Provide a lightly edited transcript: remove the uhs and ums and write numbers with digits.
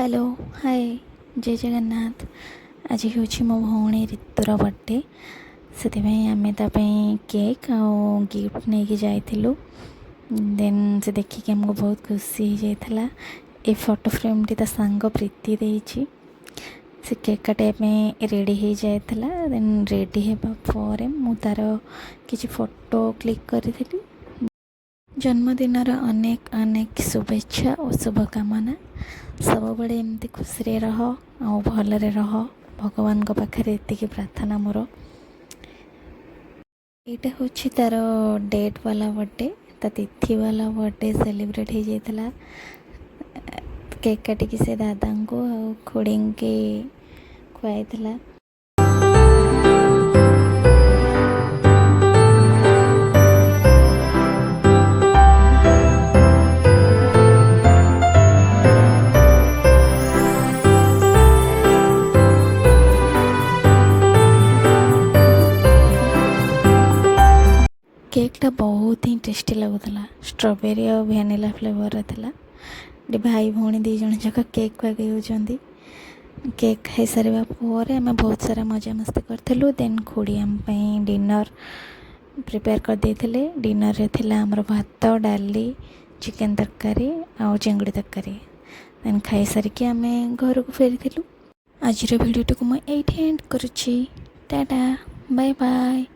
Hello hi जय जगन्नाथ। आज हूँ मो भौणी ऋतुर बर्थडे से आम केक आ गिफ्ट नहीं कि जाइलु। देन से देखिए आमको बहुत खुशी हो जाता। ये फोटो फ्रेम टी सांग प्रीति देती से केक काटिया रेडी हो जाता। देन रेडी होगा मु तार किसी फोटो क्लिक करी। जन्मदिन अनेक अनेक शुभेच्छा और शुभकामना। सब बड़े एमती खुशी रह आ भलरे रह भगवान पाखे ये प्रार्थना मोर। यहाँ हूँ तार डेट वाला बर्थडे ता तिथि वाला बर्थडे सेलिब्रेट हो जाता। केक काटिकी से दादा को आ खुड़ी के खुआई। केकटा बहुत ही टेस्टी लगुला। स्ट्रॉबेरी और वैनिला फ्लेवर था। भाई भौणी दी जन जाक केक खुआई होती। केक खाई सारा पर आम बहुत सारा मजा मस्ती करूँ। देन खुड़ी आम डिनर प्रिपेयर कर देते। डिनर रे थिला हमर भात डाली चिकेन तरकारी आ चिंगुड़ी तरकारी। देन खाई सारिकी आम घर को फेरी। आज भिडियो को मुझे एंड करुच्ची। Tata bye bye.